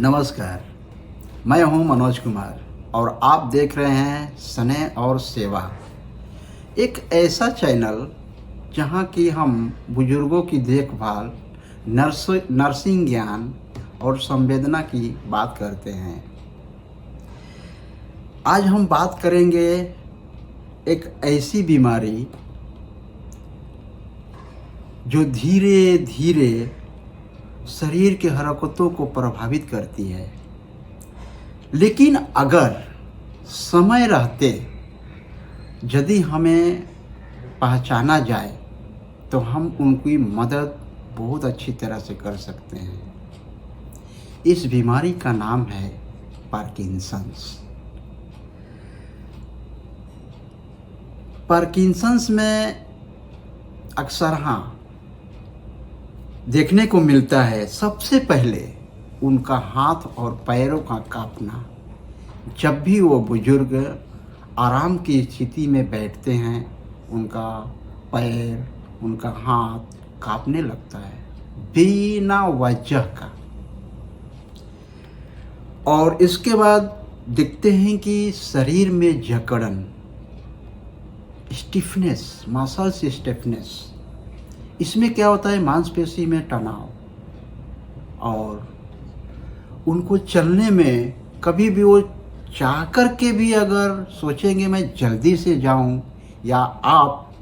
नमस्कार, मैं हूं मनोज कुमार और आप देख रहे हैं स्नेह और सेवा, एक ऐसा चैनल जहां कि हम बुजुर्गों की देखभाल, नर्सिंग ज्ञान और संवेदना की बात करते हैं। आज हम बात करेंगे एक ऐसी बीमारी जो धीरे धीरे शरीर के हरकतों को प्रभावित करती है, लेकिन अगर समय रहते यदि हमें पहचाना जाए तो हम उनकी मदद बहुत अच्छी तरह से कर सकते हैं। इस बीमारी का नाम है पार्किंसंस। पार्किंसंस में अक्सर देखने को मिलता है सबसे पहले उनका हाथ और पैरों का कांपना। जब भी वो बुजुर्ग आराम की स्थिति में बैठते हैं, उनका पैर, उनका हाथ कांपने लगता है बिना वजह का। और इसके बाद देखते हैं कि शरीर में जकड़न, स्टिफनेस, मसल्स स्टिफनेस। इसमें क्या होता है, मांसपेशी में तनाव, और उनको चलने में कभी भी वो चाह कर के भी अगर सोचेंगे मैं जल्दी से जाऊं, या आप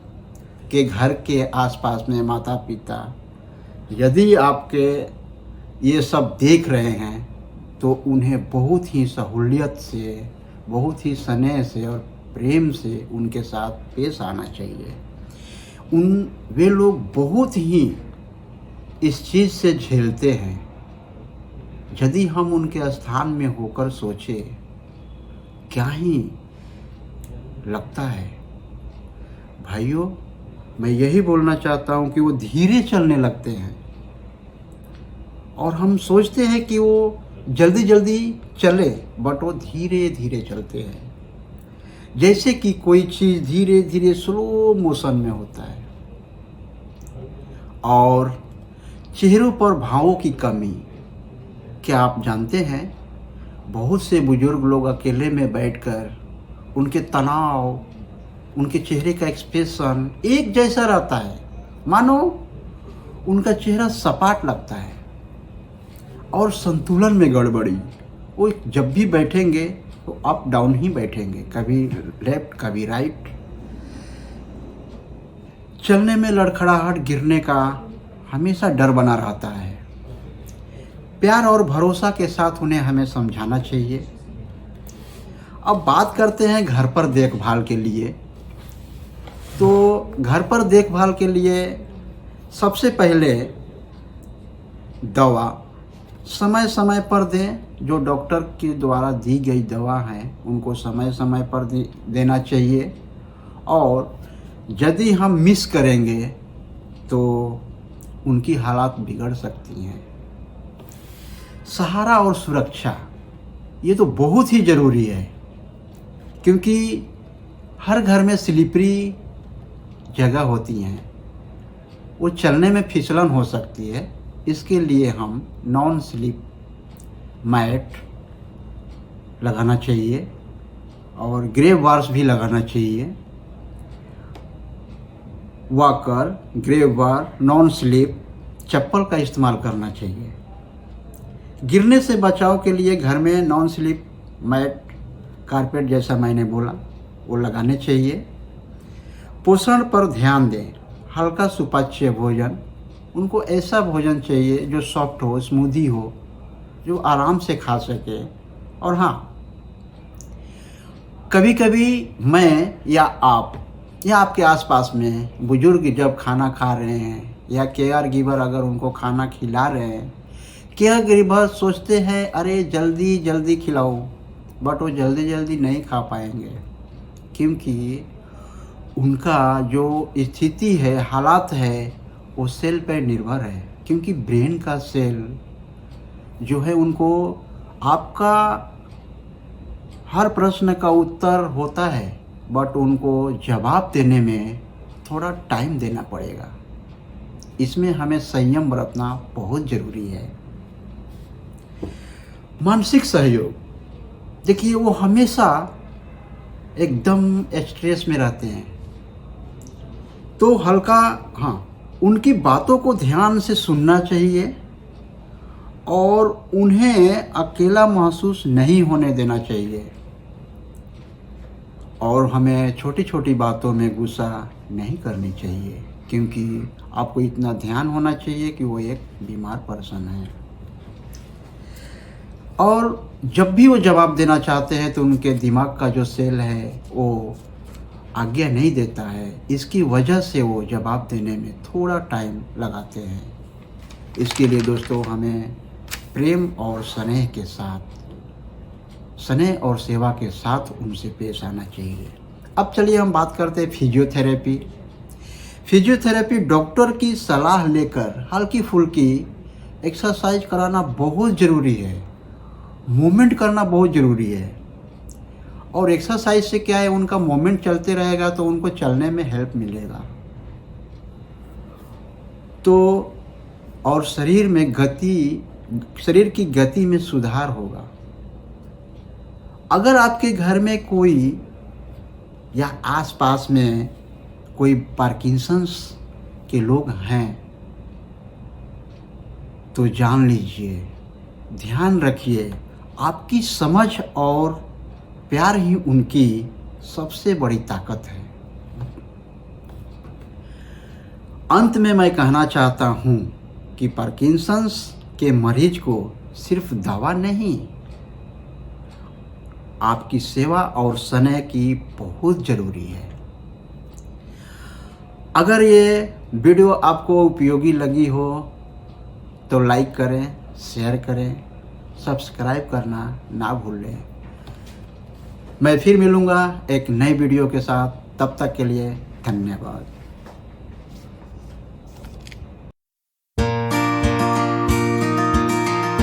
के घर के आसपास में माता पिता यदि आपके ये सब देख रहे हैं तो उन्हें बहुत ही सहूलियत से, बहुत ही स्नेह से और प्रेम से उनके साथ पेश आना चाहिए। वे लोग बहुत ही इस चीज़ से झेलते हैं। यदि हम उनके स्थान में होकर सोचे, क्या ही लगता है। भाइयों, मैं यही बोलना चाहता हूँ कि वो धीरे चलने लगते हैं और हम सोचते हैं कि वो जल्दी जल्दी चले, बट वो धीरे धीरे चलते हैं, जैसे कि कोई चीज़ धीरे धीरे स्लो मोशन में होता है। और चेहरों पर भावों की कमी। क्या आप जानते हैं, बहुत से बुजुर्ग लोग अकेले में बैठकर उनके तनाव, उनके चेहरे का एक्सप्रेशन एक जैसा रहता है, मानो उनका चेहरा सपाट लगता है और संतुलन में गड़बड़ी। वो जब भी बैठेंगे तो अप डाउन ही बैठेंगे, कभी लेफ्ट कभी राइट। चलने में लड़खड़ाहट, गिरने का हमेशा डर बना रहता है। प्यार और भरोसा के साथ उन्हें हमें समझाना चाहिए। अब बात करते हैं घर पर देखभाल के लिए। तो घर पर देखभाल के लिए सबसे पहले दवा समय समय पर दें। जो डॉक्टर के द्वारा दी गई दवा है उनको समय समय पर देना चाहिए। और यदि हम मिस करेंगे तो उनकी हालात बिगड़ सकती हैं। सहारा और सुरक्षा, ये तो बहुत ही ज़रूरी है, क्योंकि हर घर में स्लिपरी जगह होती हैं, वो चलने में फिसलन हो सकती है। इसके लिए हम नॉन स्लिप मैट लगाना चाहिए और ग्रेव बार्स भी लगाना चाहिए। वॉकर, ग्रेव बार, नॉन स्लिप चप्पल का इस्तेमाल करना चाहिए। गिरने से बचाव के लिए घर में नॉन स्लिप मैट, कारपेट जैसा मैंने बोला, वो लगाने चाहिए। पोषण पर ध्यान दें। हल्का सुपाच्य भोजन, उनको ऐसा भोजन चाहिए जो सॉफ्ट हो, स्मूदी हो, जो आराम से खा सके। और हाँ, कभी कभी मैं या आप या आपके आसपास में बुजुर्ग जब खाना खा रहे हैं या केयर गिवर अगर उनको खाना खिला रहे हैं, केयर गिवर सोचते हैं अरे जल्दी जल्दी खिलाओ, बट वो जल्दी जल्दी नहीं खा पाएंगे, क्योंकि उनका जो स्थिति है, हालात है, वो सेल पर निर्भर है। क्योंकि ब्रेन का सेल जो है, उनको आपका हर प्रश्न का उत्तर होता है, बट उनको जवाब देने में थोड़ा टाइम देना पड़ेगा। इसमें हमें संयम बरतना बहुत ज़रूरी है। मानसिक सहयोग, देखिए वो हमेशा एकदम स्ट्रेस में रहते हैं, तो हल्का, हाँ, उनकी बातों को ध्यान से सुनना चाहिए और उन्हें अकेला महसूस नहीं होने देना चाहिए। और हमें छोटी छोटी बातों में गुस्सा नहीं करनी चाहिए, क्योंकि आपको इतना ध्यान होना चाहिए कि वो एक बीमार पर्सन है। और जब भी वो जवाब देना चाहते हैं तो उनके दिमाग का जो सेल है वो आज्ञा नहीं देता है, इसकी वजह से वो जवाब देने में थोड़ा टाइम लगाते हैं। इसके लिए दोस्तों हमें प्रेम और स्नेह और सेवा के साथ उनसे पेश आना चाहिए। अब चलिए हम बात करते हैं फिजियोथेरेपी। फिजियोथेरेपी डॉक्टर की सलाह लेकर हल्की फुल्की एक्सरसाइज कराना बहुत ज़रूरी है, मूवमेंट करना बहुत ज़रूरी है। और एक्सरसाइज से क्या है, उनका मूवमेंट चलते रहेगा तो उनको चलने में हेल्प मिलेगा, तो और शरीर की गति में सुधार होगा। अगर आपके घर में कोई या आसपास में कोई पार्किंसंस के लोग हैं तो जान लीजिए, ध्यान रखिए, आपकी समझ और प्यार ही उनकी सबसे बड़ी ताकत है। अंत में मैं कहना चाहता हूँ कि पार्किंसंस के मरीज को सिर्फ दवा नहीं, आपकी सेवा और स्नेह की बहुत ज़रूरी है। अगर ये वीडियो आपको उपयोगी लगी हो तो लाइक करें, शेयर करें, सब्सक्राइब करना ना भूलें। मैं फिर मिलूँगा एक नई वीडियो के साथ, तब तक के लिए धन्यवाद।